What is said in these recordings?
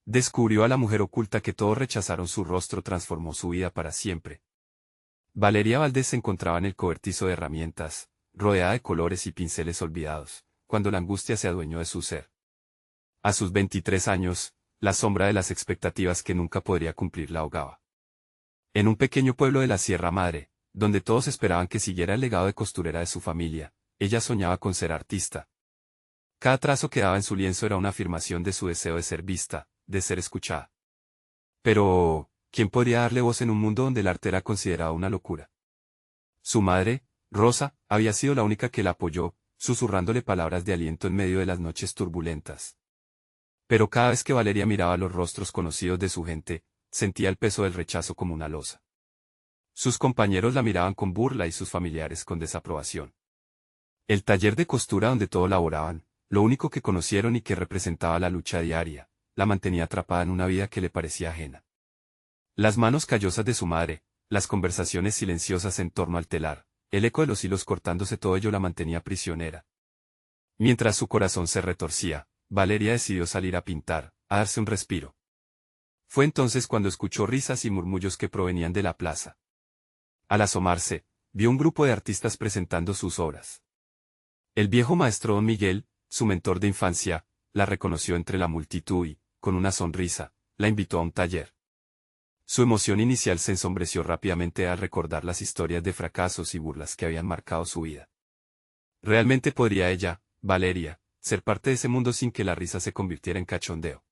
Descubrió a la mujer oculta que todos rechazaron, su rostro transformó su vida para siempre. Valeria Valdés se encontraba en el cobertizo de herramientas, rodeada de colores y pinceles olvidados, cuando la angustia se adueñó de su ser. A sus 23 años, la sombra de las expectativas que nunca podría cumplir la ahogaba. En un pequeño pueblo de la Sierra Madre, donde todos esperaban que siguiera el legado de costurera de su familia, ella soñaba con ser artista. Cada trazo que daba en su lienzo era una afirmación de su deseo de ser vista, de ser escuchada. Pero, ¿quién podría darle voz en un mundo donde el arte era considerado una locura? Su madre, Rosa, había sido la única que la apoyó, susurrándole palabras de aliento en medio de las noches turbulentas. Pero cada vez que Valeria miraba los rostros conocidos de su gente, sentía el peso del rechazo como una losa. Sus compañeros la miraban con burla y sus familiares con desaprobación. El taller de costura donde todos laboraban, lo único que conocieron y que representaba la lucha diaria, la mantenía atrapada en una vida que le parecía ajena. Las manos callosas de su madre, las conversaciones silenciosas en torno al telar, el eco de los hilos cortándose, todo ello la mantenía prisionera. Mientras su corazón se retorcía, Valeria decidió salir a pintar, a darse un respiro. Fue entonces cuando escuchó risas y murmullos que provenían de la plaza. Al asomarse, vio un grupo de artistas presentando sus obras. El viejo maestro don Miguel, su mentor de infancia, la reconoció entre la multitud y, con una sonrisa, la invitó a un taller. Su emoción inicial se ensombreció rápidamente al recordar las historias de fracasos y burlas que habían marcado su vida. ¿Realmente podría ella, Valeria, ser parte de ese mundo sin que la risa se convirtiera en cachondeo?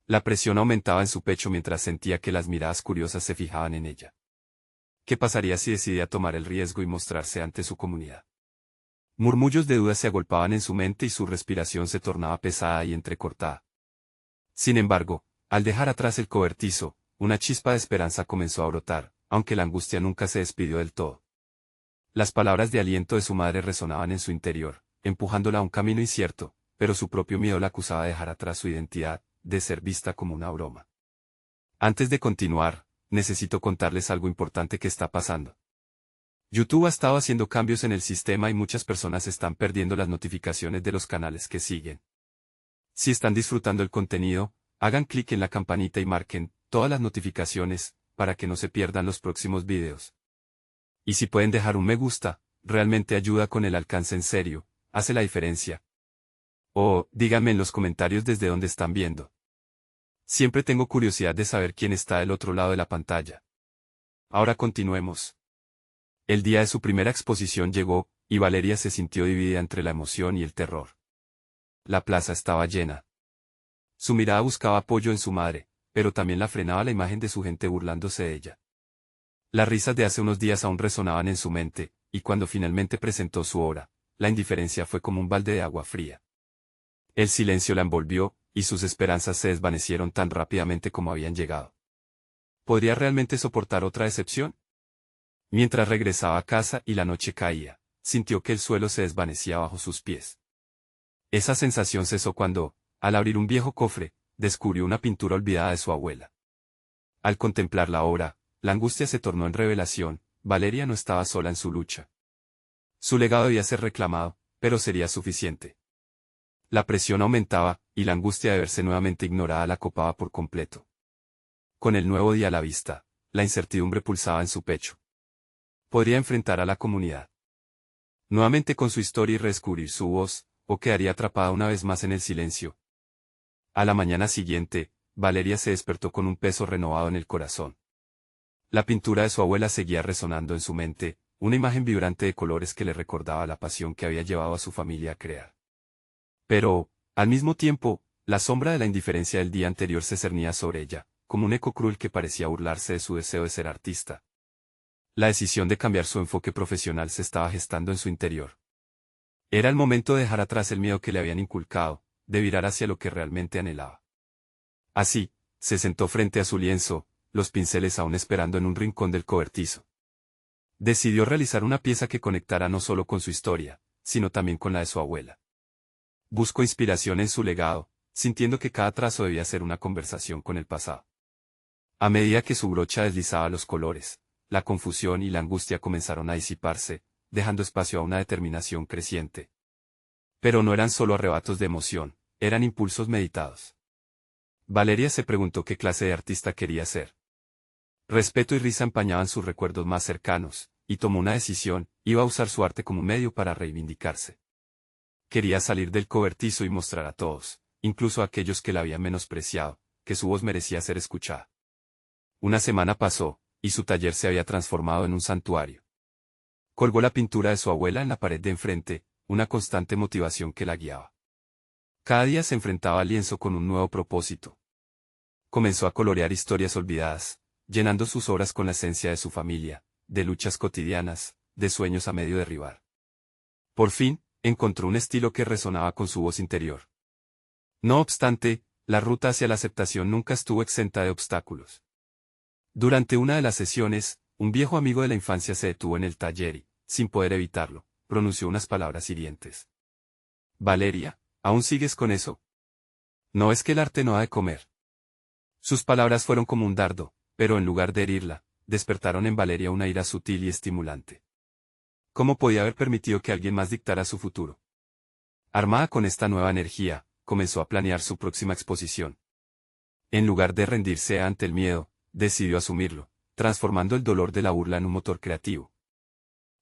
La presión aumentaba en su pecho mientras sentía que las miradas curiosas se fijaban en ella. ¿Qué pasaría si decidía tomar el riesgo y mostrarse ante su comunidad? Murmullos de duda se agolpaban en su mente y su respiración se tornaba pesada y entrecortada. Sin embargo, al dejar atrás el cobertizo, una chispa de esperanza comenzó a brotar, aunque la angustia nunca se despidió del todo. Las palabras de aliento de su madre resonaban en su interior, empujándola a un camino incierto, pero su propio miedo la acusaba de dejar atrás su identidad, de ser vista como una broma. Antes de continuar, necesito contarles algo importante que está pasando. YouTube ha estado haciendo cambios en el sistema y muchas personas están perdiendo las notificaciones de los canales que siguen. Si están disfrutando el contenido, hagan clic en la campanita y marquen todas las notificaciones, para que no se pierdan los próximos videos. Y si pueden dejar un me gusta, realmente ayuda con el alcance, en serio, hace la diferencia. O, díganme en los comentarios desde dónde están viendo. Siempre tengo curiosidad de saber quién está del otro lado de la pantalla. Ahora continuemos. El día de su primera exposición llegó, y Valeria se sintió dividida entre la emoción y el terror. La plaza estaba llena. Su mirada buscaba apoyo en su madre, pero también la frenaba la imagen de su gente burlándose de ella. Las risas de hace unos días aún resonaban en su mente, y cuando finalmente presentó su obra, la indiferencia fue como un balde de agua fría. El silencio la envolvió, y sus esperanzas se desvanecieron tan rápidamente como habían llegado. ¿Podría realmente soportar otra decepción? Mientras regresaba a casa y la noche caía, sintió que el suelo se desvanecía bajo sus pies. Esa sensación cesó cuando, al abrir un viejo cofre, descubrió una pintura olvidada de su abuela. Al contemplar la obra, la angustia se tornó en revelación. Valeria no estaba sola en su lucha. Su legado debía ser reclamado, pero sería suficiente. La presión aumentaba, y la angustia de verse nuevamente ignorada la copaba por completo. Con el nuevo día a la vista, la incertidumbre pulsaba en su pecho. ¿Podría enfrentar a la comunidad nuevamente con su historia y redescubrir su voz, o quedaría atrapada una vez más en el silencio? A la mañana siguiente, Valeria se despertó con un peso renovado en el corazón. La pintura de su abuela seguía resonando en su mente, una imagen vibrante de colores que le recordaba la pasión que había llevado a su familia a crear. Pero, al mismo tiempo, la sombra de la indiferencia del día anterior se cernía sobre ella, como un eco cruel que parecía burlarse de su deseo de ser artista. La decisión de cambiar su enfoque profesional se estaba gestando en su interior. Era el momento de dejar atrás el miedo que le habían inculcado, de virar hacia lo que realmente anhelaba. Así, se sentó frente a su lienzo, los pinceles aún esperando en un rincón del cobertizo. Decidió realizar una pieza que conectara no solo con su historia, sino también con la de su abuela. Buscó inspiración en su legado, sintiendo que cada trazo debía ser una conversación con el pasado. A medida que su brocha deslizaba los colores, la confusión y la angustia comenzaron a disiparse, dejando espacio a una determinación creciente. Pero no eran solo arrebatos de emoción, eran impulsos meditados. Valeria se preguntó qué clase de artista quería ser. Respeto y risa empañaban sus recuerdos más cercanos, y tomó una decisión: iba a usar su arte como medio para reivindicarse. Quería salir del cobertizo y mostrar a todos, incluso a aquellos que la habían menospreciado, que su voz merecía ser escuchada. Una semana pasó, y su taller se había transformado en un santuario. Colgó la pintura de su abuela en la pared de enfrente, una constante motivación que la guiaba. Cada día se enfrentaba al lienzo con un nuevo propósito. Comenzó a colorear historias olvidadas, llenando sus obras con la esencia de su familia, de luchas cotidianas, de sueños a medio derribar. Por fin, encontró un estilo que resonaba con su voz interior. No obstante, la ruta hacia la aceptación nunca estuvo exenta de obstáculos. Durante una de las sesiones, un viejo amigo de la infancia se detuvo en el taller y, sin poder evitarlo, pronunció unas palabras hirientes. Valeria, ¿aún sigues con eso? ¿No es que el arte no ha de comer? Sus palabras fueron como un dardo, pero en lugar de herirla, despertaron en Valeria una ira sutil y estimulante. ¿Cómo podía haber permitido que alguien más dictara su futuro? Armada con esta nueva energía, comenzó a planear su próxima exposición. En lugar de rendirse ante el miedo, decidió asumirlo, transformando el dolor de la burla en un motor creativo.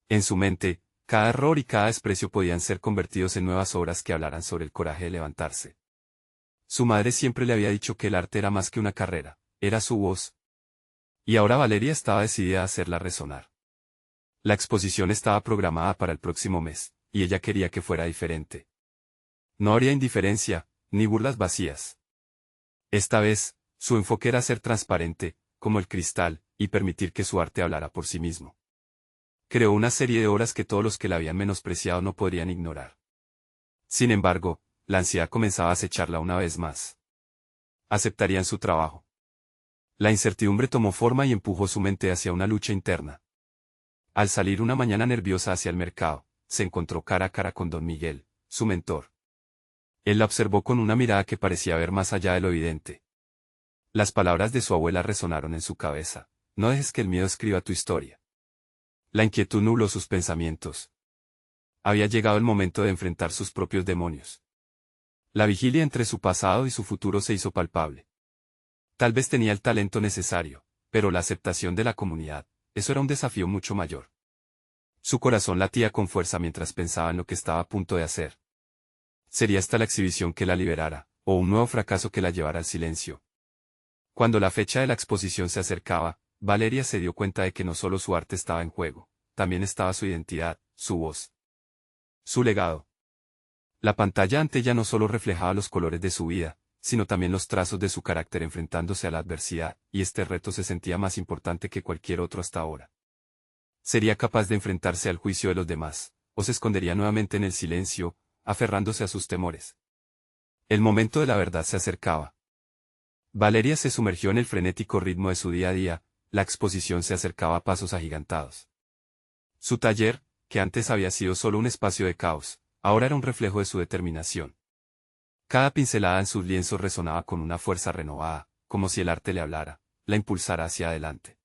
En su mente, cada error y cada desprecio podían ser convertidos en nuevas obras que hablaran sobre el coraje de levantarse. Su madre siempre le había dicho que el arte era más que una carrera, era su voz. Y ahora Valeria estaba decidida a hacerla resonar. La exposición estaba programada para el próximo mes, y ella quería que fuera diferente. No habría indiferencia, ni burlas vacías. Esta vez, su enfoque era ser transparente, como el cristal, y permitir que su arte hablara por sí mismo. Creó una serie de obras que todos los que la habían menospreciado no podrían ignorar. Sin embargo, la ansiedad comenzaba a acecharla una vez más. ¿Aceptarían su trabajo? La incertidumbre tomó forma y empujó su mente hacia una lucha interna. Al salir una mañana nerviosa hacia el mercado, se encontró cara a cara con don Miguel, su mentor. Él la observó con una mirada que parecía ver más allá de lo evidente. Las palabras de su abuela resonaron en su cabeza: no dejes que el miedo escriba tu historia. La inquietud nubló sus pensamientos. Había llegado el momento de enfrentar sus propios demonios. La vigilia entre su pasado y su futuro se hizo palpable. Tal vez tenía el talento necesario, pero la aceptación de la comunidad, eso era un desafío mucho mayor. Su corazón latía con fuerza mientras pensaba en lo que estaba a punto de hacer. ¿Sería esta la exhibición que la liberara, o un nuevo fracaso que la llevara al silencio? Cuando la fecha de la exposición se acercaba, Valeria se dio cuenta de que no solo su arte estaba en juego, también estaba su identidad, su voz, su legado. La pantalla ante ella no solo reflejaba los colores de su vida, sino también los trazos de su carácter enfrentándose a la adversidad, y este reto se sentía más importante que cualquier otro hasta ahora. ¿Sería capaz de enfrentarse al juicio de los demás, o se escondería nuevamente en el silencio, aferrándose a sus temores? El momento de la verdad se acercaba. Valeria se sumergió en el frenético ritmo de su día a día, la exposición se acercaba a pasos agigantados. Su taller, que antes había sido solo un espacio de caos, ahora era un reflejo de su determinación. Cada pincelada en sus lienzos resonaba con una fuerza renovada, como si el arte le hablara, la impulsara hacia adelante.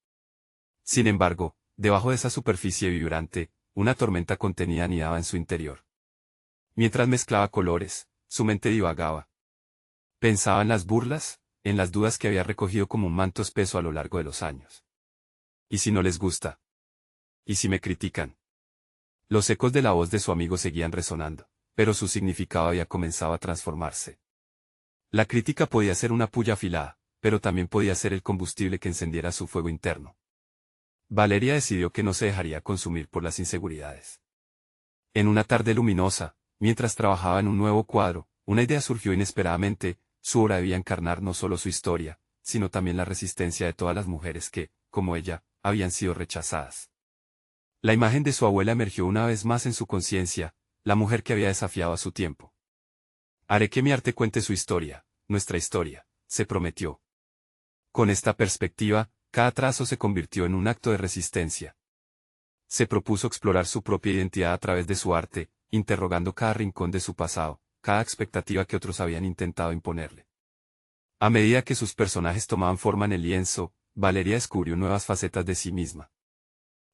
Sin embargo, debajo de esa superficie vibrante, una tormenta contenida anidaba en su interior. Mientras mezclaba colores, su mente divagaba. Pensaba en las burlas, en las dudas que había recogido como un manto espeso a lo largo de los años. ¿Y si no les gusta? ¿Y si me critican? Los ecos de la voz de su amigo seguían resonando, pero su significado había comenzado a transformarse. La crítica podía ser una puya afilada, pero también podía ser el combustible que encendiera su fuego interno. Valeria decidió que no se dejaría consumir por las inseguridades. En una tarde luminosa, mientras trabajaba en un nuevo cuadro, una idea surgió inesperadamente: su obra debía encarnar no solo su historia, sino también la resistencia de todas las mujeres que, como ella, habían sido rechazadas. La imagen de su abuela emergió una vez más en su conciencia, la mujer que había desafiado a su tiempo. Haré que mi arte cuente su historia, nuestra historia, se prometió. Con esta perspectiva, cada trazo se convirtió en un acto de resistencia. Se propuso explorar su propia identidad a través de su arte, interrogando cada rincón de su pasado, cada expectativa que otros habían intentado imponerle. A medida que sus personajes tomaban forma en el lienzo, Valeria descubrió nuevas facetas de sí misma.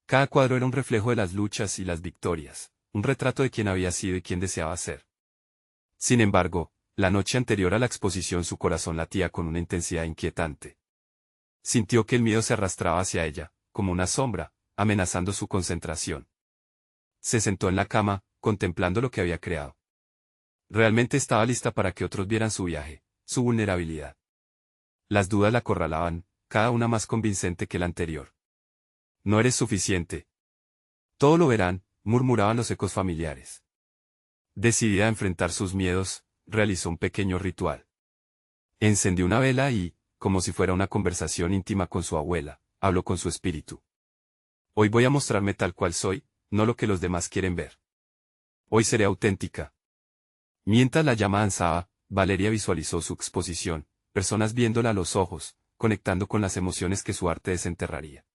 Cada cuadro era un reflejo de las luchas y las victorias, un retrato de quién había sido y quién deseaba ser. Sin embargo, La noche anterior a la exposición su corazón latía con una intensidad inquietante. Sintió que el miedo se arrastraba hacia ella, como una sombra, amenazando su concentración. Se sentó en la cama, contemplando lo que había creado. Realmente estaba lista para que otros vieran su viaje, su vulnerabilidad. Las dudas la acorralaban, cada una más convincente que la anterior. No eres suficiente. Todo lo verán, murmuraban los ecos familiares. Decidida a enfrentar sus miedos, realizó un pequeño ritual. Encendió una vela y, como si fuera una conversación íntima con su abuela, habló con su espíritu. Hoy voy a mostrarme tal cual soy, no lo que los demás quieren ver. Hoy seré auténtica. Mientras la llama danzaba, Valeria visualizó su exposición, personas viéndola a los ojos, conectando con las emociones que su arte desenterraría.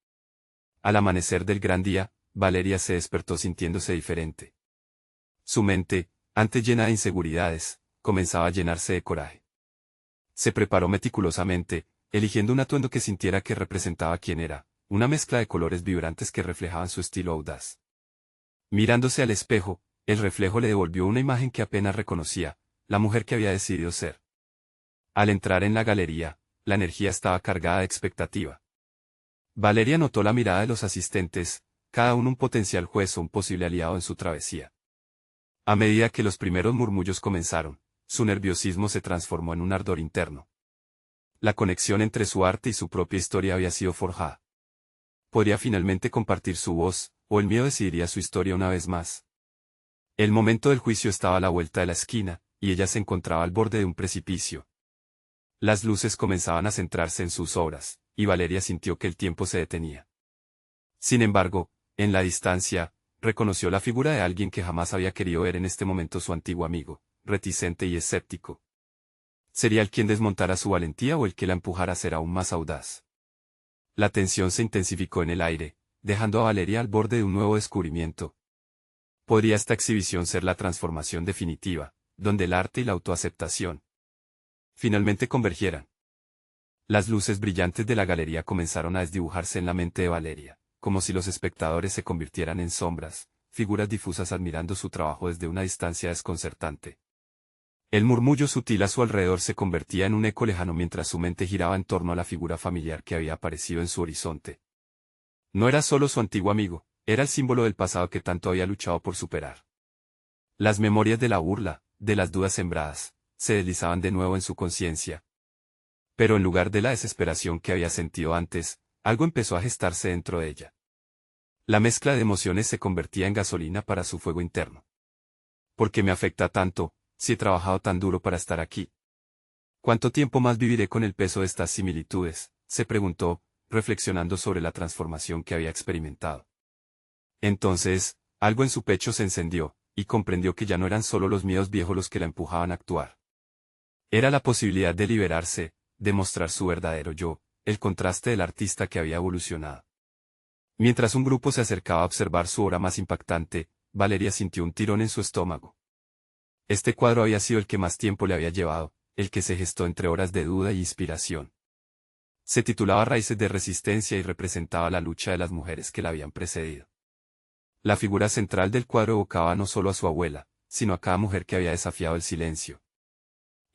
Al amanecer del gran día, Valeria se despertó sintiéndose diferente. Su mente, antes llena de inseguridades, comenzaba a llenarse de coraje. Se preparó meticulosamente, eligiendo un atuendo que sintiera que representaba quién era, una mezcla de colores vibrantes que reflejaban su estilo audaz. Mirándose al espejo, el reflejo le devolvió una imagen que apenas reconocía, la mujer que había decidido ser. Al entrar en la galería, la energía estaba cargada de expectativa. Valeria notó la mirada de los asistentes, cada uno un potencial juez o un posible aliado en su travesía. A medida que los primeros murmullos comenzaron, su nerviosismo se transformó en un ardor interno. La conexión entre su arte y su propia historia había sido forjada. Podría finalmente compartir su voz, o el miedo decidiría su historia una vez más. El momento del juicio estaba a la vuelta de la esquina, y ella se encontraba al borde de un precipicio. Las luces comenzaban a centrarse en sus obras, y Valeria sintió que el tiempo se detenía. Sin embargo, en la distancia, reconoció la figura de alguien que jamás había querido ver en este momento su antiguo amigo, reticente y escéptico. ¿Sería el quien desmontara su valentía o el que la empujara a ser aún más audaz? La tensión se intensificó en el aire, dejando a Valeria al borde de un nuevo descubrimiento. ¿Podría esta exhibición ser la transformación definitiva, donde el arte y la autoaceptación finalmente convergieran? Las luces brillantes de la galería comenzaron a desdibujarse en la mente de Valeria, como si los espectadores se convirtieran en sombras, figuras difusas admirando su trabajo desde una distancia desconcertante. El murmullo sutil a su alrededor se convertía en un eco lejano mientras su mente giraba en torno a la figura familiar que había aparecido en su horizonte. No era solo su antiguo amigo, era el símbolo del pasado que tanto había luchado por superar. Las memorias de la burla, de las dudas sembradas, se deslizaban de nuevo en su conciencia. Pero en lugar de la desesperación que había sentido antes, algo empezó a gestarse dentro de ella. La mezcla de emociones se convertía en gasolina para su fuego interno. ¿Por qué me afecta tanto, si he trabajado tan duro para estar aquí? ¿Cuánto tiempo más viviré con el peso de estas similitudes?, se preguntó, reflexionando sobre la transformación que había experimentado. Entonces, algo en su pecho se encendió, y comprendió que ya no eran solo los miedos viejos los que la empujaban a actuar. Era la posibilidad de liberarse, de mostrar su verdadero yo, el contraste del artista que había evolucionado. Mientras un grupo se acercaba a observar su obra más impactante, Valeria sintió un tirón en su estómago. Este cuadro había sido el que más tiempo le había llevado, el que se gestó entre horas de duda y inspiración. Se titulaba Raíces de Resistencia y representaba la lucha de las mujeres que la habían precedido. La figura central del cuadro evocaba no solo a su abuela, sino a cada mujer que había desafiado el silencio.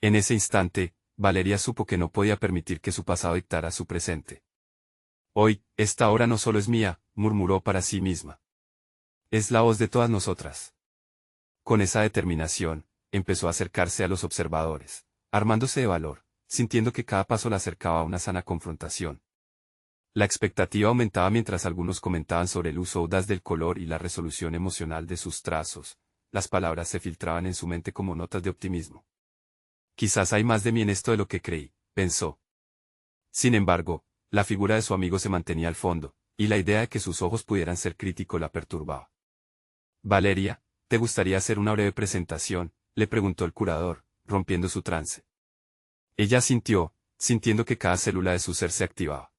En ese instante, Valeria supo que no podía permitir que su pasado dictara su presente. Hoy, esta obra no solo es mía, murmuró para sí misma. Es la voz de todas nosotras. Con esa determinación, empezó a acercarse a los observadores, armándose de valor, sintiendo que cada paso la acercaba a una sana confrontación. La expectativa aumentaba mientras algunos comentaban sobre el uso audaz del color y la resolución emocional de sus trazos. Las palabras se filtraban en su mente como notas de optimismo. Quizás hay más de mí en esto de lo que creí, pensó. Sin embargo, la figura de su amigo se mantenía al fondo, y la idea de que sus ojos pudieran ser críticos la perturbaba. Valeria, ¿te gustaría hacer una breve presentación?, le preguntó el curador, rompiendo su trance. Ella asintió, sintiendo que cada célula de su ser se activaba.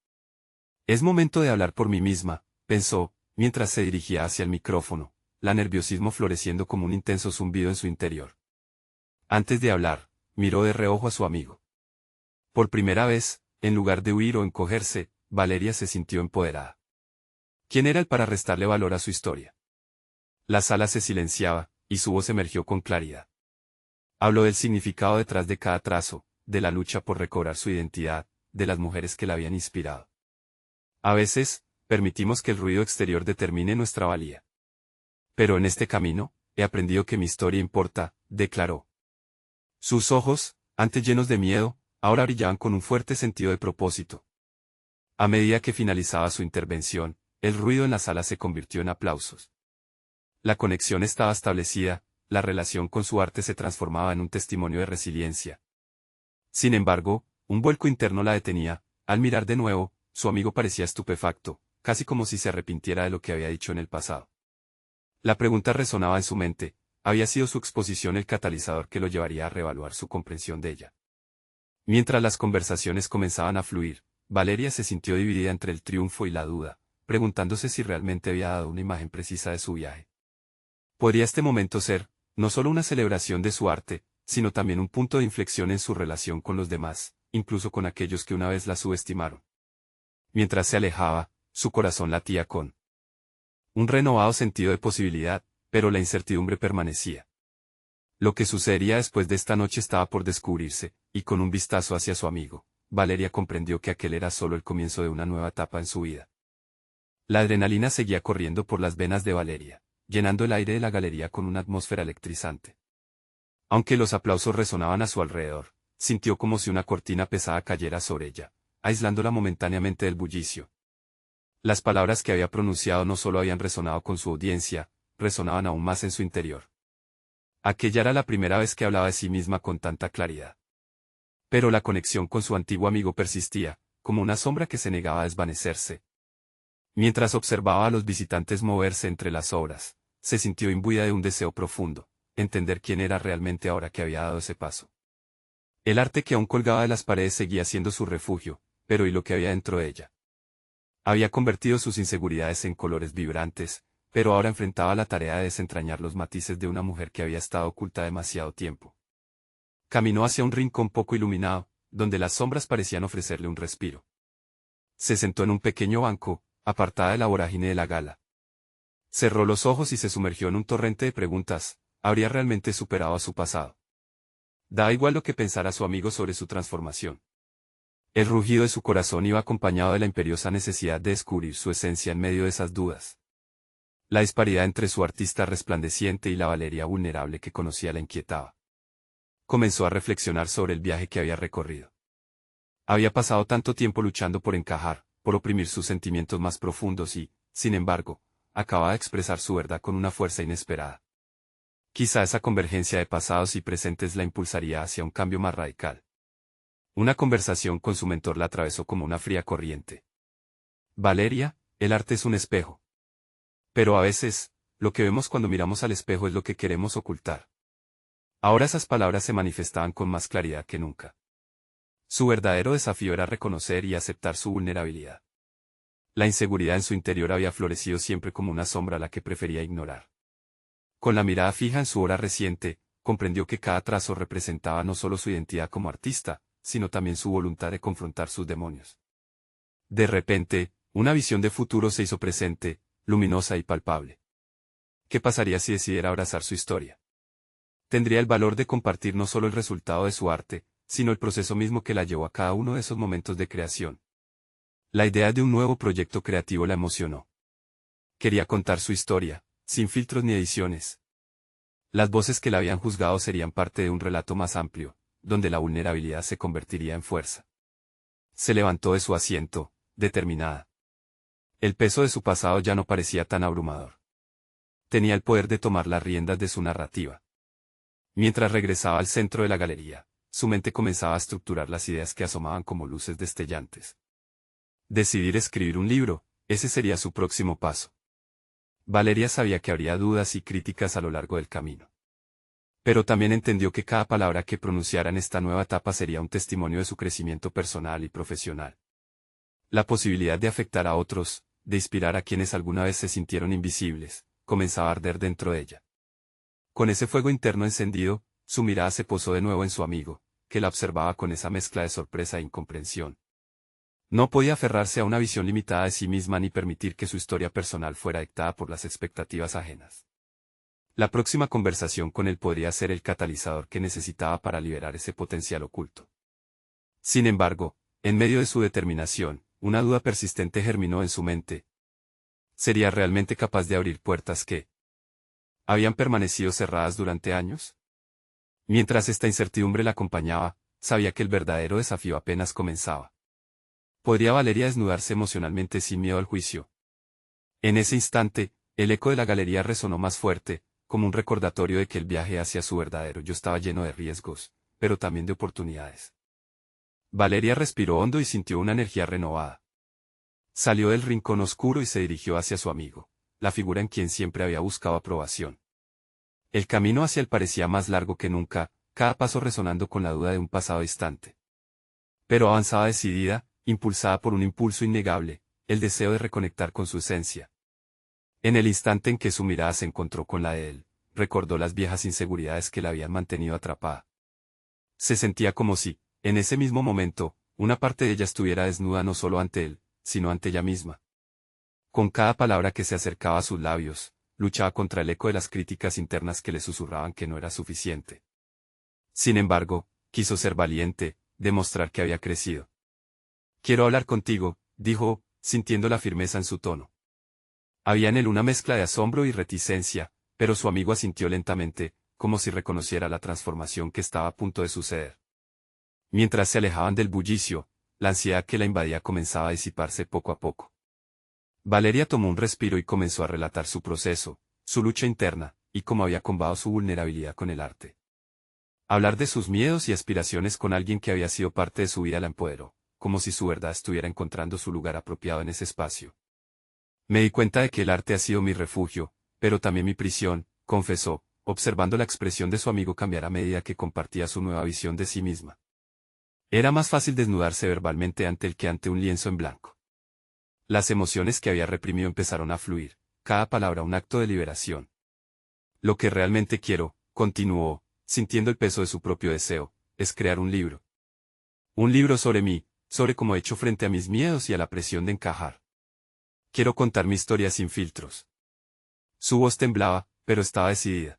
Es momento de hablar por mí misma, pensó, mientras se dirigía hacia el micrófono, la nerviosismo floreciendo como un intenso zumbido en su interior. Antes de hablar, miró de reojo a su amigo. Por primera vez, en lugar de huir o encogerse, Valeria se sintió empoderada. ¿Quién era él para restarle valor a su historia? La sala se silenciaba, y su voz emergió con claridad. Habló del significado detrás de cada trazo, de la lucha por recobrar su identidad, de las mujeres que la habían inspirado. A veces, permitimos que el ruido exterior determine nuestra valía. Pero en este camino, he aprendido que mi historia importa, declaró. Sus ojos, antes llenos de miedo, ahora brillaban con un fuerte sentido de propósito. A medida que finalizaba su intervención, el ruido en la sala se convirtió en aplausos. La conexión estaba establecida, la relación con su arte se transformaba en un testimonio de resiliencia. Sin embargo, un vuelco interno la detenía. Al mirar de nuevo, su amigo parecía estupefacto, casi como si se arrepintiera de lo que había dicho en el pasado. La pregunta resonaba en su mente, ¿había sido su exposición el catalizador que lo llevaría a reevaluar su comprensión de ella? Mientras las conversaciones comenzaban a fluir, Valeria se sintió dividida entre el triunfo y la duda, preguntándose si realmente había dado una imagen precisa de su viaje. ¿Podría este momento ser, no solo una celebración de su arte, sino también un punto de inflexión en su relación con los demás, incluso con aquellos que una vez la subestimaron? Mientras se alejaba, su corazón latía con un renovado sentido de posibilidad, pero la incertidumbre permanecía. Lo que sucedería después de esta noche estaba por descubrirse, y con un vistazo hacia su amigo, Valeria comprendió que aquel era solo el comienzo de una nueva etapa en su vida. La adrenalina seguía corriendo por las venas de Valeria, llenando el aire de la galería con una atmósfera electrizante. Aunque los aplausos resonaban a su alrededor, sintió como si una cortina pesada cayera sobre ella, aislándola momentáneamente del bullicio. Las palabras que había pronunciado no solo habían resonado con su audiencia, resonaban aún más en su interior. Aquella era la primera vez que hablaba de sí misma con tanta claridad. Pero la conexión con su antiguo amigo persistía, como una sombra que se negaba a desvanecerse. Mientras observaba a los visitantes moverse entre las obras, se sintió imbuida de un deseo profundo, entender quién era realmente ahora que había dado ese paso. El arte que aún colgaba de las paredes seguía siendo su refugio, pero ¿y lo que había dentro de ella? Había convertido sus inseguridades en colores vibrantes, pero ahora enfrentaba la tarea de desentrañar los matices de una mujer que había estado oculta demasiado tiempo. Caminó hacia un rincón poco iluminado, donde las sombras parecían ofrecerle un respiro. Se sentó en un pequeño banco, apartada de la vorágine de la gala. Cerró los ojos y se sumergió en un torrente de preguntas. ¿Habría realmente superado a su pasado? Da igual lo que pensara su amigo sobre su transformación. El rugido de su corazón iba acompañado de la imperiosa necesidad de descubrir su esencia en medio de esas dudas. La disparidad entre su artista resplandeciente y la Valeria vulnerable que conocía la inquietaba. Comenzó a reflexionar sobre el viaje que había recorrido. Había pasado tanto tiempo luchando por encajar, por oprimir sus sentimientos más profundos y, sin embargo, acababa de expresar su verdad con una fuerza inesperada. Quizá esa convergencia de pasados y presentes la impulsaría hacia un cambio más radical. Una conversación con su mentor la atravesó como una fría corriente. Valeria, el arte es un espejo. Pero a veces, lo que vemos cuando miramos al espejo es lo que queremos ocultar. Ahora esas palabras se manifestaban con más claridad que nunca. Su verdadero desafío era reconocer y aceptar su vulnerabilidad. La inseguridad en su interior había florecido siempre como una sombra a la que prefería ignorar. Con la mirada fija en su obra reciente, comprendió que cada trazo representaba no solo su identidad como artista, sino también su voluntad de confrontar sus demonios. De repente, una visión de futuro se hizo presente, luminosa y palpable. ¿Qué pasaría si decidiera abrazar su historia? Tendría el valor de compartir no solo el resultado de su arte, sino el proceso mismo que la llevó a cada uno de esos momentos de creación. La idea de un nuevo proyecto creativo la emocionó. Quería contar su historia, sin filtros ni ediciones. Las voces que la habían juzgado serían parte de un relato más amplio, donde la vulnerabilidad se convertiría en fuerza. Se levantó de su asiento, determinada. El peso de su pasado ya no parecía tan abrumador. Tenía el poder de tomar las riendas de su narrativa. Mientras regresaba al centro de la galería, su mente comenzaba a estructurar las ideas que asomaban como luces destellantes. Decidir escribir un libro, ese sería su próximo paso. Valeria sabía que habría dudas y críticas a lo largo del camino. Pero también entendió que cada palabra que pronunciara en esta nueva etapa sería un testimonio de su crecimiento personal y profesional. La posibilidad de afectar a otros, de inspirar a quienes alguna vez se sintieron invisibles, comenzaba a arder dentro de ella. Con ese fuego interno encendido, su mirada se posó de nuevo en su amigo, que la observaba con esa mezcla de sorpresa e incomprensión. No podía aferrarse a una visión limitada de sí misma ni permitir que su historia personal fuera dictada por las expectativas ajenas. La próxima conversación con él podría ser el catalizador que necesitaba para liberar ese potencial oculto. Sin embargo, en medio de su determinación, una duda persistente germinó en su mente. ¿Sería realmente capaz de abrir puertas que habían permanecido cerradas durante años? Mientras esta incertidumbre la acompañaba, sabía que el verdadero desafío apenas comenzaba. ¿Podría Valeria desnudarse emocionalmente sin miedo al juicio? En ese instante, el eco de la galería resonó más fuerte, como un recordatorio de que el viaje hacia su verdadero yo estaba lleno de riesgos, pero también de oportunidades. Valeria respiró hondo y sintió una energía renovada. Salió del rincón oscuro y se dirigió hacia su amigo, la figura en quien siempre había buscado aprobación. El camino hacia él parecía más largo que nunca, cada paso resonando con la duda de un pasado distante. Pero avanzaba decidida, impulsada por un impulso innegable, el deseo de reconectar con su esencia. En el instante en que su mirada se encontró con la de él, recordó las viejas inseguridades que la habían mantenido atrapada. Se sentía como si, en ese mismo momento, una parte de ella estuviera desnuda no solo ante él, sino ante ella misma. Con cada palabra que se acercaba a sus labios, luchaba contra el eco de las críticas internas que le susurraban que no era suficiente. Sin embargo, quiso ser valiente, demostrar que había crecido. «Quiero hablar contigo», dijo, sintiendo la firmeza en su tono. Había en él una mezcla de asombro y reticencia, pero su amigo asintió lentamente, como si reconociera la transformación que estaba a punto de suceder. Mientras se alejaban del bullicio, la ansiedad que la invadía comenzaba a disiparse poco a poco. Valeria tomó un respiro y comenzó a relatar su proceso, su lucha interna, y cómo había combatido su vulnerabilidad con el arte. Hablar de sus miedos y aspiraciones con alguien que había sido parte de su vida la empoderó, como si su verdad estuviera encontrando su lugar apropiado en ese espacio. Me di cuenta de que el arte ha sido mi refugio, pero también mi prisión, confesó, observando la expresión de su amigo cambiar a medida que compartía su nueva visión de sí misma. Era más fácil desnudarse verbalmente ante él que ante un lienzo en blanco. Las emociones que había reprimido empezaron a fluir, cada palabra un acto de liberación. Lo que realmente quiero, continuó, sintiendo el peso de su propio deseo, es crear un libro. Un libro sobre mí, sobre cómo he hecho frente a mis miedos y a la presión de encajar. Quiero contar mi historia sin filtros. Su voz temblaba, pero estaba decidida.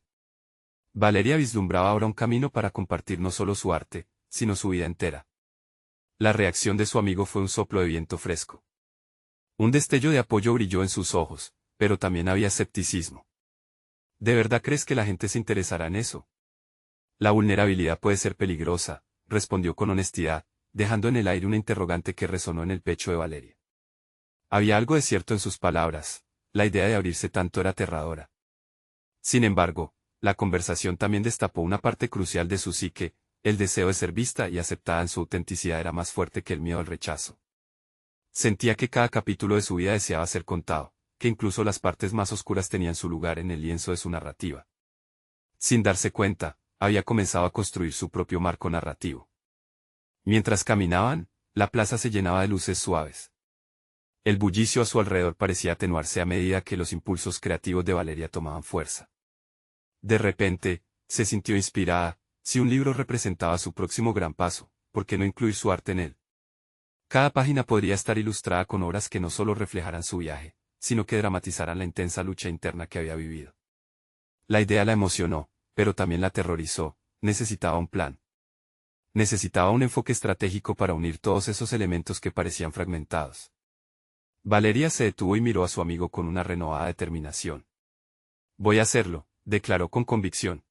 Valeria vislumbraba ahora un camino para compartir no solo su arte, sino su vida entera. La reacción de su amigo fue un soplo de viento fresco. Un destello de apoyo brilló en sus ojos, pero también había escepticismo. ¿De verdad crees que la gente se interesará en eso? La vulnerabilidad puede ser peligrosa, respondió con honestidad, dejando en el aire una interrogante que resonó en el pecho de Valeria. Había algo de cierto en sus palabras, la idea de abrirse tanto era aterradora. Sin embargo, la conversación también destapó una parte crucial de su psique, el deseo de ser vista y aceptada en su autenticidad era más fuerte que el miedo al rechazo. Sentía que cada capítulo de su vida deseaba ser contado, que incluso las partes más oscuras tenían su lugar en el lienzo de su narrativa. Sin darse cuenta, había comenzado a construir su propio marco narrativo. Mientras caminaban, la plaza se llenaba de luces suaves. El bullicio a su alrededor parecía atenuarse a medida que los impulsos creativos de Valeria tomaban fuerza. De repente, se sintió inspirada. Si un libro representaba su próximo gran paso, ¿por qué no incluir su arte en él? Cada página podría estar ilustrada con obras que no solo reflejaran su viaje, sino que dramatizaran la intensa lucha interna que había vivido. La idea la emocionó, pero también la aterrorizó. Necesitaba un plan. Necesitaba un enfoque estratégico para unir todos esos elementos que parecían fragmentados. Valeria se detuvo y miró a su amigo con una renovada determinación. «Voy a hacerlo», declaró con convicción.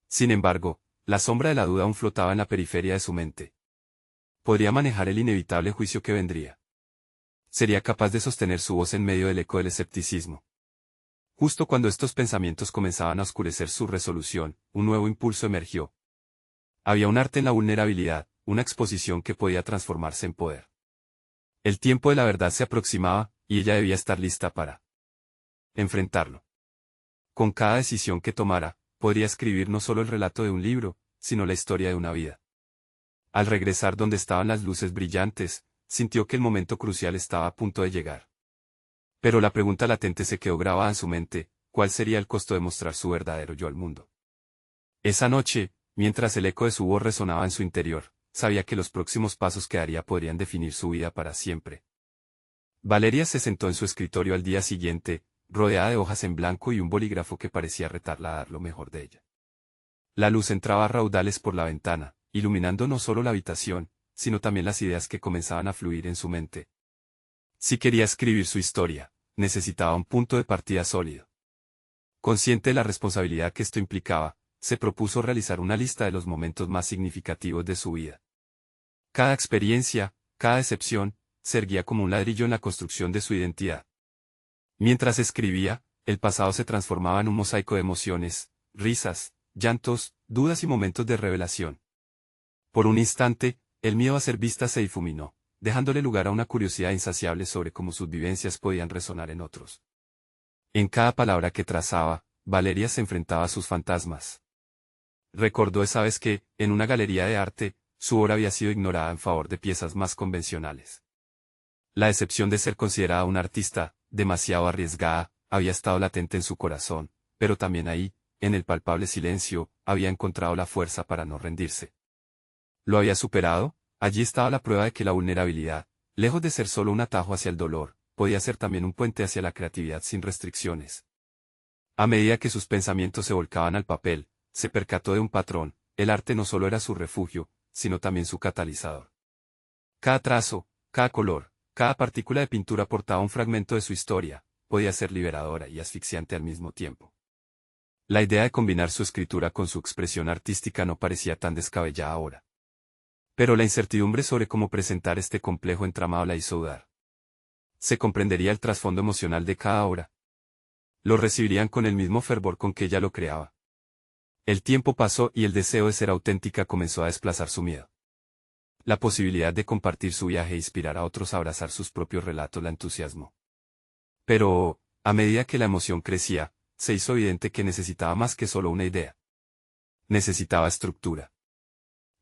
Sin embargo, la sombra de la duda aún flotaba en la periferia de su mente. Podría manejar el inevitable juicio que vendría. Sería capaz de sostener su voz en medio del eco del escepticismo. Justo cuando estos pensamientos comenzaban a oscurecer su resolución, un nuevo impulso emergió. Había un arte en la vulnerabilidad, una exposición que podía transformarse en poder. El tiempo de la verdad se aproximaba, y ella debía estar lista para enfrentarlo. Con cada decisión que tomara, podría escribir no solo el relato de un libro, sino la historia de una vida. Al regresar donde estaban las luces brillantes, sintió que el momento crucial estaba a punto de llegar. Pero la pregunta latente se quedó grabada en su mente: ¿cuál sería el costo de mostrar su verdadero yo al mundo? Esa noche, mientras el eco de su voz resonaba en su interior, sabía que los próximos pasos que daría podrían definir su vida para siempre. Valeria se sentó en su escritorio al día siguiente, rodeada de hojas en blanco y un bolígrafo que parecía retarla a dar lo mejor de ella. La luz entraba a raudales por la ventana, iluminando no solo la habitación, sino también las ideas que comenzaban a fluir en su mente. Si quería escribir su historia, necesitaba un punto de partida sólido. Consciente de la responsabilidad que esto implicaba, se propuso realizar una lista de los momentos más significativos de su vida. Cada experiencia, cada decepción, se erguía como un ladrillo en la construcción de su identidad. Mientras escribía, el pasado se transformaba en un mosaico de emociones, risas, llantos, dudas y momentos de revelación. Por un instante, el miedo a ser vista se difuminó, dejándole lugar a una curiosidad insaciable sobre cómo sus vivencias podían resonar en otros. En cada palabra que trazaba, Valeria se enfrentaba a sus fantasmas. Recordó esa vez que, en una galería de arte, su obra había sido ignorada en favor de piezas más convencionales. La decepción de ser considerada una artista, demasiado arriesgada, había estado latente en su corazón, pero también ahí, en el palpable silencio, había encontrado la fuerza para no rendirse. ¿Lo había superado? Allí estaba la prueba de que la vulnerabilidad, lejos de ser solo un atajo hacia el dolor, podía ser también un puente hacia la creatividad sin restricciones. A medida que sus pensamientos se volcaban al papel, se percató de un patrón: el arte no solo era su refugio, sino también su catalizador. Cada trazo, cada color, cada partícula de pintura portaba un fragmento de su historia, podía ser liberadora y asfixiante al mismo tiempo. La idea de combinar su escritura con su expresión artística no parecía tan descabellada ahora. Pero la incertidumbre sobre cómo presentar este complejo entramado la hizo dudar. ¿Se comprendería el trasfondo emocional de cada obra? ¿Lo recibirían con el mismo fervor con que ella lo creaba? El tiempo pasó y el deseo de ser auténtica comenzó a desplazar su miedo. La posibilidad de compartir su viaje e inspirar a otros a abrazar sus propios relatos la entusiasmó. Pero, a medida que la emoción crecía, se hizo evidente que necesitaba más que solo una idea. Necesitaba estructura.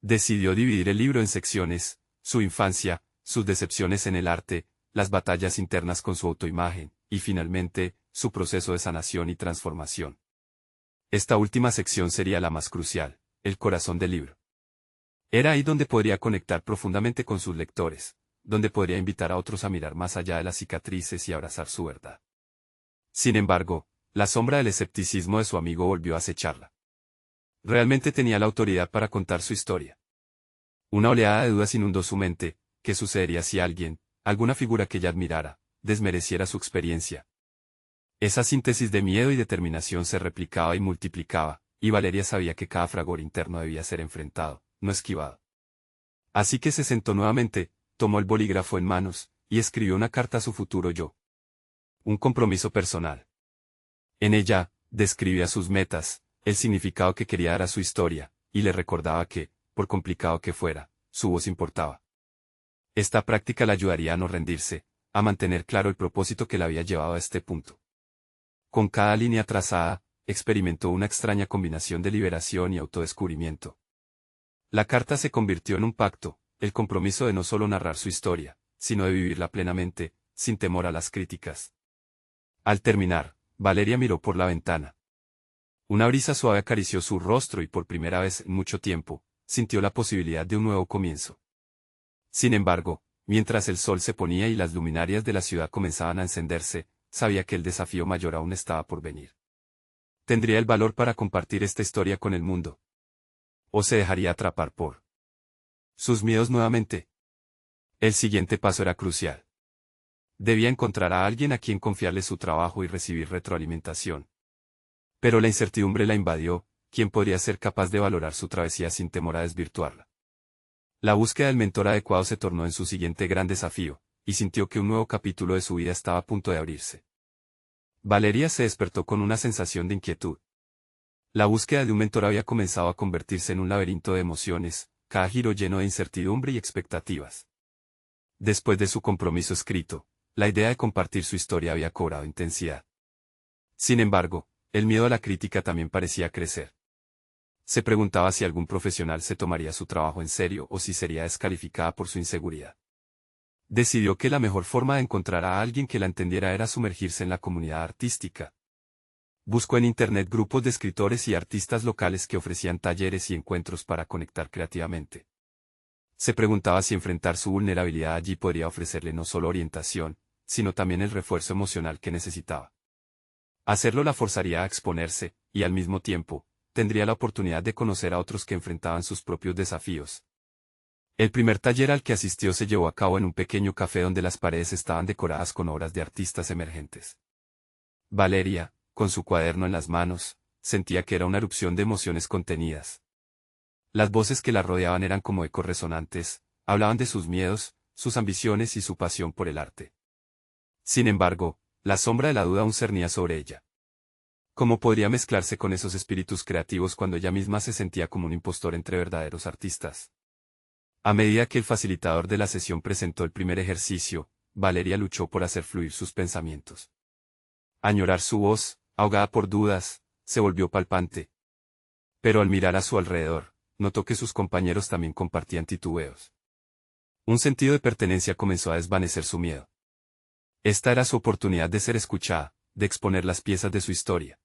Decidió dividir el libro en secciones: su infancia, sus decepciones en el arte, las batallas internas con su autoimagen, y finalmente, su proceso de sanación y transformación. Esta última sección sería la más crucial, el corazón del libro. Era ahí donde podría conectar profundamente con sus lectores, donde podría invitar a otros a mirar más allá de las cicatrices y abrazar su verdad. Sin embargo, la sombra del escepticismo de su amigo volvió a acecharla. ¿Realmente tenía la autoridad para contar su historia? Una oleada de dudas inundó su mente. ¿Qué sucedería si alguien, alguna figura que ella admirara, desmereciera su experiencia? Esa síntesis de miedo y determinación se replicaba y multiplicaba, y Valeria sabía que cada fragor interno debía ser enfrentado, no esquivado. Así que se sentó nuevamente, tomó el bolígrafo en manos, y escribió una carta a su futuro yo. Un compromiso personal. En ella, describía sus metas, el significado que quería dar a su historia, y le recordaba que, por complicado que fuera, su voz importaba. Esta práctica la ayudaría a no rendirse, a mantener claro el propósito que la había llevado a este punto. Con cada línea trazada, experimentó una extraña combinación de liberación y autodescubrimiento. La carta se convirtió en un pacto, el compromiso de no solo narrar su historia, sino de vivirla plenamente, sin temor a las críticas. Al terminar, Valeria miró por la ventana. Una brisa suave acarició su rostro y por primera vez en mucho tiempo, sintió la posibilidad de un nuevo comienzo. Sin embargo, mientras el sol se ponía y las luminarias de la ciudad comenzaban a encenderse, sabía que el desafío mayor aún estaba por venir. ¿Tendría el valor para compartir esta historia con el mundo? ¿O se dejaría atrapar por sus miedos nuevamente? El siguiente paso era crucial. Debía encontrar a alguien a quien confiarle su trabajo y recibir retroalimentación. Pero la incertidumbre la invadió: ¿quién podría ser capaz de valorar su travesía sin temor a desvirtuarla? La búsqueda del mentor adecuado se tornó en su siguiente gran desafío, y sintió que un nuevo capítulo de su vida estaba a punto de abrirse. Valeria se despertó con una sensación de inquietud. La búsqueda de un mentor había comenzado a convertirse en un laberinto de emociones, cada giro lleno de incertidumbre y expectativas. Después de su compromiso escrito, la idea de compartir su historia había cobrado intensidad. Sin embargo, el miedo a la crítica también parecía crecer. Se preguntaba si algún profesional se tomaría su trabajo en serio o si sería descalificada por su inseguridad. Decidió que la mejor forma de encontrar a alguien que la entendiera era sumergirse en la comunidad artística. Buscó en Internet grupos de escritores y artistas locales que ofrecían talleres y encuentros para conectar creativamente. Se preguntaba si enfrentar su vulnerabilidad allí podría ofrecerle no solo orientación, sino también el refuerzo emocional que necesitaba. Hacerlo la forzaría a exponerse, y al mismo tiempo, tendría la oportunidad de conocer a otros que enfrentaban sus propios desafíos. El primer taller al que asistió se llevó a cabo en un pequeño café donde las paredes estaban decoradas con obras de artistas emergentes. Valeria, con su cuaderno en las manos, sentía que era una erupción de emociones contenidas. Las voces que la rodeaban eran como ecos resonantes, hablaban de sus miedos, sus ambiciones y su pasión por el arte. Sin embargo, la sombra de la duda aún cernía sobre ella. ¿Cómo podría mezclarse con esos espíritus creativos cuando ella misma se sentía como un impostor entre verdaderos artistas? A medida que el facilitador de la sesión presentó el primer ejercicio, Valeria luchó por hacer fluir sus pensamientos. Añorar su voz, ahogada por dudas, se volvió palpante. Pero al mirar a su alrededor, notó que sus compañeros también compartían titubeos. Un sentido de pertenencia comenzó a desvanecer su miedo. Esta era su oportunidad de ser escuchada, de exponer las piezas de su historia.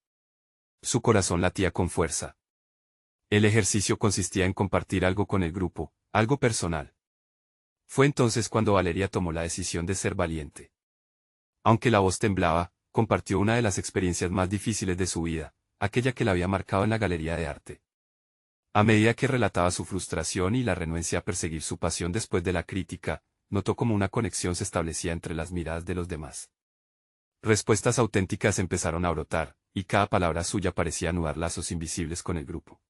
Su corazón latía con fuerza. El ejercicio consistía en compartir algo con el grupo, algo personal. Fue entonces cuando Valeria tomó la decisión de ser valiente. Aunque la voz temblaba, compartió una de las experiencias más difíciles de su vida, aquella que la había marcado en la galería de arte. A medida que relataba su frustración y la renuencia a perseguir su pasión después de la crítica, notó como una conexión se establecía entre las miradas de los demás. Respuestas auténticas empezaron a brotar, y cada palabra suya parecía anudar lazos invisibles con el grupo.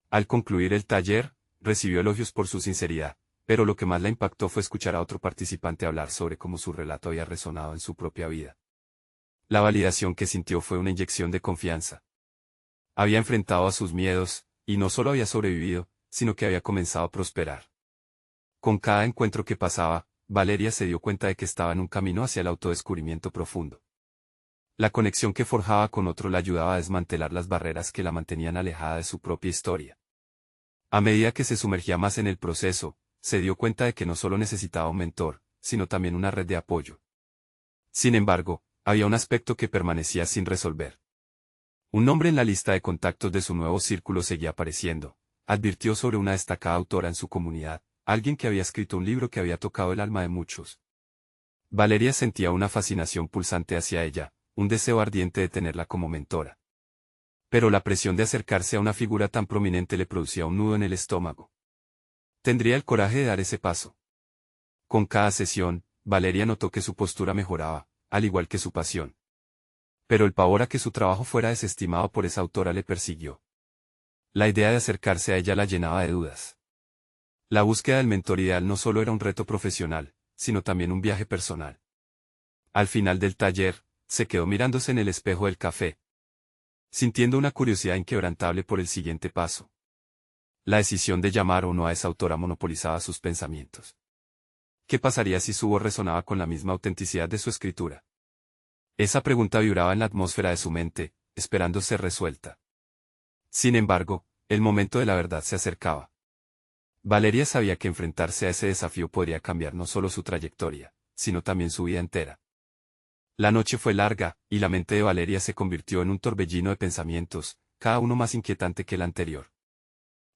Al concluir el taller, recibió elogios por su sinceridad, pero lo que más la impactó fue escuchar a otro participante hablar sobre cómo su relato había resonado en su propia vida. La validación que sintió fue una inyección de confianza. Había enfrentado a sus miedos, y no solo había sobrevivido, sino que había comenzado a prosperar. Con cada encuentro que pasaba, Valeria se dio cuenta de que estaba en un camino hacia el autodescubrimiento profundo. La conexión que forjaba con otro la ayudaba a desmantelar las barreras que la mantenían alejada de su propia historia. A medida que se sumergía más en el proceso, se dio cuenta de que no solo necesitaba un mentor, sino también una red de apoyo. Sin embargo, había un aspecto que permanecía sin resolver. Un nombre en la lista de contactos de su nuevo círculo seguía apareciendo. Advirtió sobre una destacada autora en su comunidad, alguien que había escrito un libro que había tocado el alma de muchos. Valeria sentía una fascinación pulsante hacia ella, un deseo ardiente de tenerla como mentora. Pero la presión de acercarse a una figura tan prominente le producía un nudo en el estómago. ¿Tendría el coraje de dar ese paso? Con cada sesión, Valeria notó que su postura mejoraba, al igual que su pasión. Pero el pavor a que su trabajo fuera desestimado por esa autora le persiguió. La idea de acercarse a ella la llenaba de dudas. La búsqueda del mentor ideal no solo era un reto profesional, sino también un viaje personal. Al final del taller, se quedó mirándose en el espejo del café, sintiendo una curiosidad inquebrantable por el siguiente paso. La decisión de llamar o no a esa autora monopolizaba sus pensamientos. ¿Qué pasaría si su voz resonaba con la misma autenticidad de su escritura? Esa pregunta vibraba en la atmósfera de su mente, esperando ser resuelta. Sin embargo, el momento de la verdad se acercaba. Valeria sabía que enfrentarse a ese desafío podría cambiar no solo su trayectoria, sino también su vida entera. La noche fue larga, y la mente de Valeria se convirtió en un torbellino de pensamientos, cada uno más inquietante que el anterior.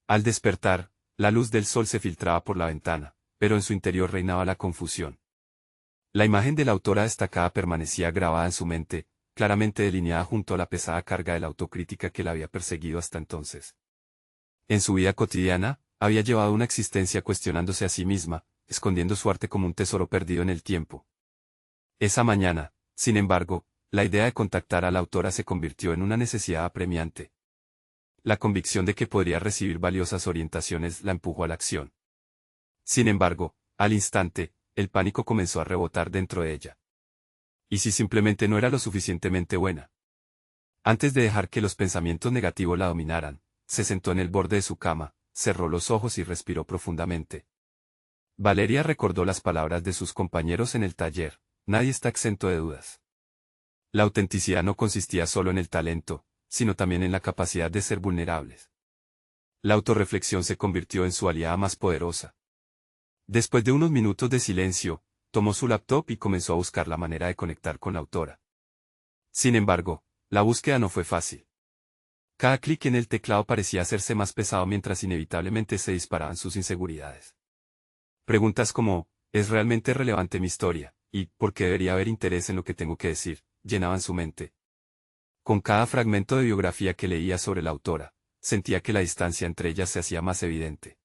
Al despertar, la luz del sol se filtraba por la ventana, pero en su interior reinaba la confusión. La imagen de la autora destacada permanecía grabada en su mente, claramente delineada junto a la pesada carga de la autocrítica que la había perseguido hasta entonces. En su vida cotidiana, había llevado una existencia cuestionándose a sí misma, escondiendo su arte como un tesoro perdido en el tiempo. Esa mañana, sin embargo, la idea de contactar a la autora se convirtió en una necesidad apremiante. La convicción de que podría recibir valiosas orientaciones la empujó a la acción. Sin embargo, al instante, el pánico comenzó a rebotar dentro de ella. ¿Y si simplemente no era lo suficientemente buena? Antes de dejar que los pensamientos negativos la dominaran, se sentó en el borde de su cama, cerró los ojos y respiró profundamente. Valeria recordó las palabras de sus compañeros en el taller: nadie está exento de dudas. La autenticidad no consistía solo en el talento, sino también en la capacidad de ser vulnerables. La autorreflexión se convirtió en su aliada más poderosa. Después de unos minutos de silencio, tomó su laptop y comenzó a buscar la manera de conectar con la autora. Sin embargo, la búsqueda no fue fácil. Cada clic en el teclado parecía hacerse más pesado mientras inevitablemente se disparaban sus inseguridades. Preguntas como: ¿es realmente relevante mi historia? Y ¿por qué debería haber interés en lo que tengo que decir?, llenaban su mente. Con cada fragmento de biografía que leía sobre la autora, sentía que la distancia entre ellas se hacía más evidente.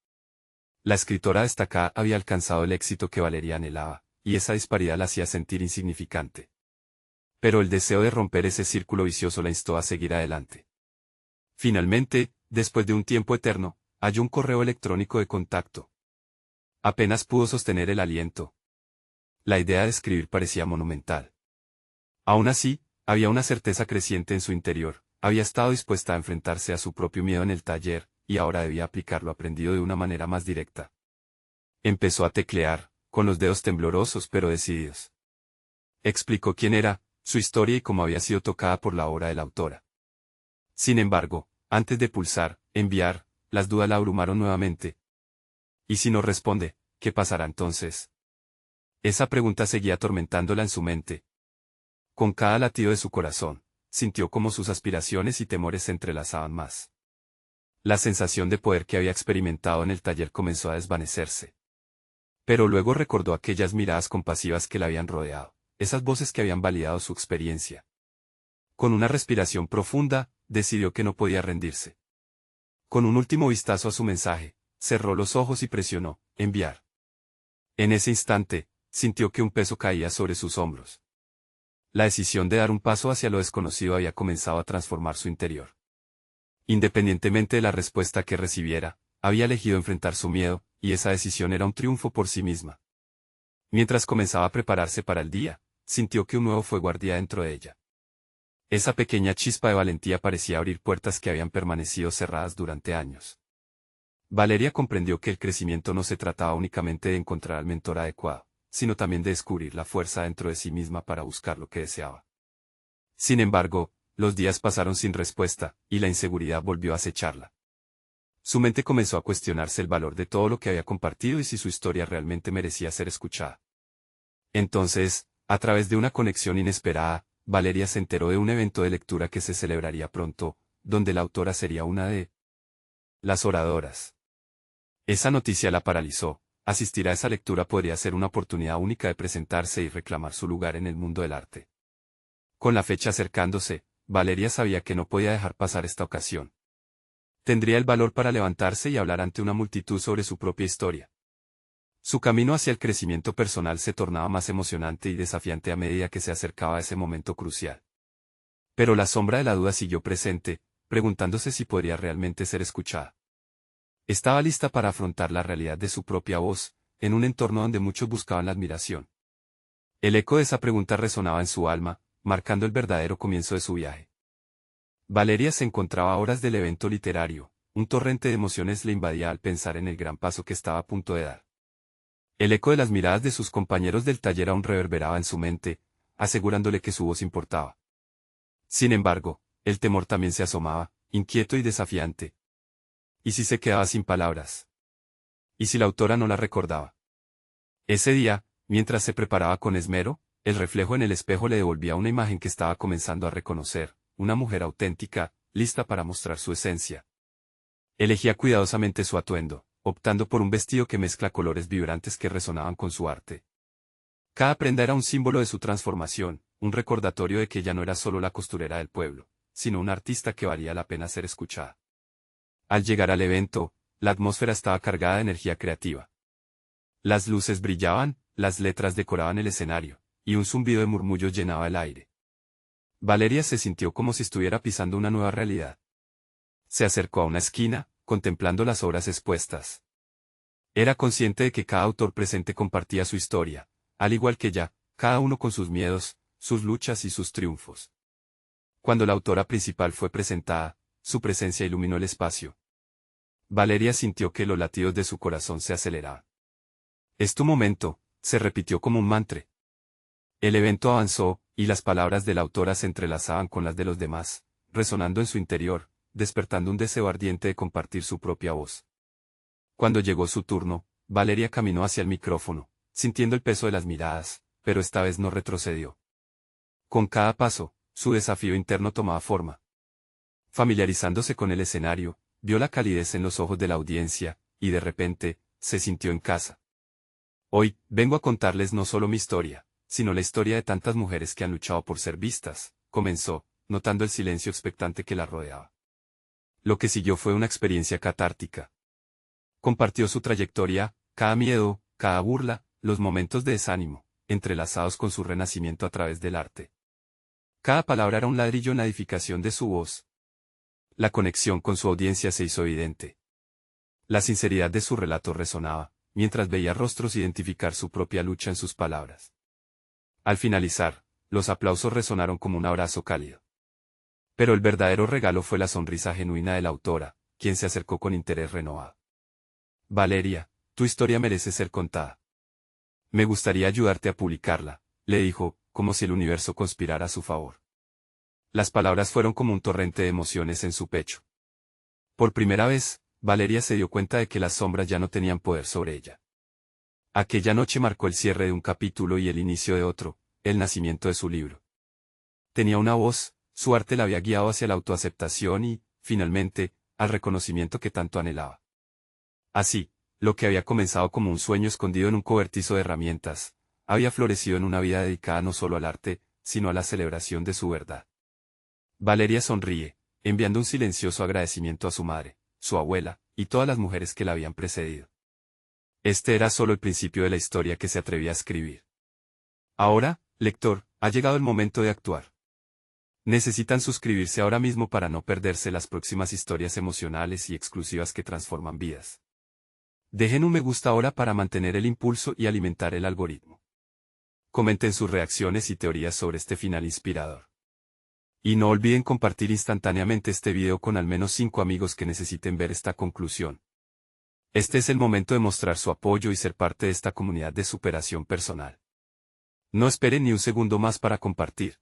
La escritora destacada había alcanzado el éxito que Valeria anhelaba, y esa disparidad la hacía sentir insignificante. Pero el deseo de romper ese círculo vicioso la instó a seguir adelante. Finalmente, después de un tiempo eterno, halló un correo electrónico de contacto. Apenas pudo sostener el aliento. La idea de escribir parecía monumental. Aún así, había una certeza creciente en su interior, había estado dispuesta a enfrentarse a su propio miedo en el taller, y ahora debía aplicar lo aprendido de una manera más directa. Empezó a teclear, con los dedos temblorosos pero decididos. Explicó quién era, su historia y cómo había sido tocada por la obra de la autora. Sin embargo, antes de pulsar, enviar, las dudas la abrumaron nuevamente. ¿Y si no responde, qué pasará entonces? Esa pregunta seguía atormentándola en su mente. Con cada latido de su corazón, sintió cómo sus aspiraciones y temores se entrelazaban más. La sensación de poder que había experimentado en el taller comenzó a desvanecerse. Pero luego recordó aquellas miradas compasivas que la habían rodeado, esas voces que habían validado su experiencia. Con una respiración profunda, decidió que no podía rendirse. Con un último vistazo a su mensaje, cerró los ojos y presionó enviar. En ese instante, sintió que un peso caía sobre sus hombros. La decisión de dar un paso hacia lo desconocido había comenzado a transformar su interior. Independientemente de la respuesta que recibiera, había elegido enfrentar su miedo, y esa decisión era un triunfo por sí misma. Mientras comenzaba a prepararse para el día, sintió que un nuevo fuego ardía dentro de ella. Esa pequeña chispa de valentía parecía abrir puertas que habían permanecido cerradas durante años. Valeria comprendió que el crecimiento no se trataba únicamente de encontrar al mentor adecuado, sino también de descubrir la fuerza dentro de sí misma para buscar lo que deseaba. Sin embargo, los días pasaron sin respuesta, y la inseguridad volvió a acecharla. Su mente comenzó a cuestionarse el valor de todo lo que había compartido y si su historia realmente merecía ser escuchada. Entonces, a través de una conexión inesperada, Valeria se enteró de un evento de lectura que se celebraría pronto, donde la autora sería una de las oradoras. Esa noticia la paralizó. Asistir a esa lectura podría ser una oportunidad única de presentarse y reclamar su lugar en el mundo del arte. Con la fecha acercándose, Valeria sabía que no podía dejar pasar esta ocasión. Tendría el valor para levantarse y hablar ante una multitud sobre su propia historia. Su camino hacia el crecimiento personal se tornaba más emocionante y desafiante a medida que se acercaba a ese momento crucial. Pero la sombra de la duda siguió presente, preguntándose si podría realmente ser escuchada. Estaba lista para afrontar la realidad de su propia voz, en un entorno donde muchos buscaban la admiración. El eco de esa pregunta resonaba en su alma, marcando el verdadero comienzo de su viaje. Valeria se encontraba a horas del evento literario, un torrente de emociones le invadía al pensar en el gran paso que estaba a punto de dar. El eco de las miradas de sus compañeros del taller aún reverberaba en su mente, asegurándole que su voz importaba. Sin embargo, el temor también se asomaba, inquieto y desafiante. ¿Y si se quedaba sin palabras? ¿Y si la autora no la recordaba? Ese día, mientras se preparaba con esmero, el reflejo en el espejo le devolvía una imagen que estaba comenzando a reconocer, una mujer auténtica, lista para mostrar su esencia. Elegía cuidadosamente su atuendo, optando por un vestido que mezcla colores vibrantes que resonaban con su arte. Cada prenda era un símbolo de su transformación, un recordatorio de que ella no era solo la costurera del pueblo, sino una artista que valía la pena ser escuchada. Al llegar al evento, la atmósfera estaba cargada de energía creativa. Las luces brillaban, las letras decoraban el escenario, y un zumbido de murmullos llenaba el aire. Valeria se sintió como si estuviera pisando una nueva realidad. Se acercó a una esquina, contemplando las obras expuestas. Era consciente de que cada autor presente compartía su historia, al igual que ella, cada uno con sus miedos, sus luchas y sus triunfos. Cuando la autora principal fue presentada, su presencia iluminó el espacio. Valeria sintió que los latidos de su corazón se aceleraban. «Es tu momento», se repitió como un mantra. El evento avanzó, y las palabras de la autora se entrelazaban con las de los demás, resonando en su interior, despertando un deseo ardiente de compartir su propia voz. Cuando llegó su turno, Valeria caminó hacia el micrófono, sintiendo el peso de las miradas, pero esta vez no retrocedió. Con cada paso, su desafío interno tomaba forma. Familiarizándose con el escenario, vio la calidez en los ojos de la audiencia, y de repente, se sintió en casa. Hoy, vengo a contarles no solo mi historia, sino la historia de tantas mujeres que han luchado por ser vistas, comenzó, notando el silencio expectante que la rodeaba. Lo que siguió fue una experiencia catártica. Compartió su trayectoria, cada miedo, cada burla, los momentos de desánimo, entrelazados con su renacimiento a través del arte. Cada palabra era un ladrillo en la edificación de su voz. La conexión con su audiencia se hizo evidente. La sinceridad de su relato resonaba, mientras veía rostros identificar su propia lucha en sus palabras. Al finalizar, los aplausos resonaron como un abrazo cálido. Pero el verdadero regalo fue la sonrisa genuina de la autora, quien se acercó con interés renovado. Valeria, tu historia merece ser contada. Me gustaría ayudarte a publicarla, le dijo, como si el universo conspirara a su favor. Las palabras fueron como un torrente de emociones en su pecho. Por primera vez, Valeria se dio cuenta de que las sombras ya no tenían poder sobre ella. Aquella noche marcó el cierre de un capítulo y el inicio de otro, el nacimiento de su libro. Tenía una voz, su arte la había guiado hacia la autoaceptación y, finalmente, al reconocimiento que tanto anhelaba. Así, lo que había comenzado como un sueño escondido en un cobertizo de herramientas, había florecido en una vida dedicada no solo al arte, sino a la celebración de su verdad. Valeria sonríe, enviando un silencioso agradecimiento a su madre, su abuela, y todas las mujeres que la habían precedido. Este era solo el principio de la historia que se atrevía a escribir. Ahora, lector, ha llegado el momento de actuar. Necesitan suscribirse ahora mismo para no perderse las próximas historias emocionales y exclusivas que transforman vidas. Dejen un me gusta ahora para mantener el impulso y alimentar el algoritmo. Comenten sus reacciones y teorías sobre este final inspirador. Y no olviden compartir instantáneamente este video con al menos 5 amigos que necesiten ver esta conclusión. Este es el momento de mostrar su apoyo y ser parte de esta comunidad de superación personal. No esperen ni un segundo más para compartir.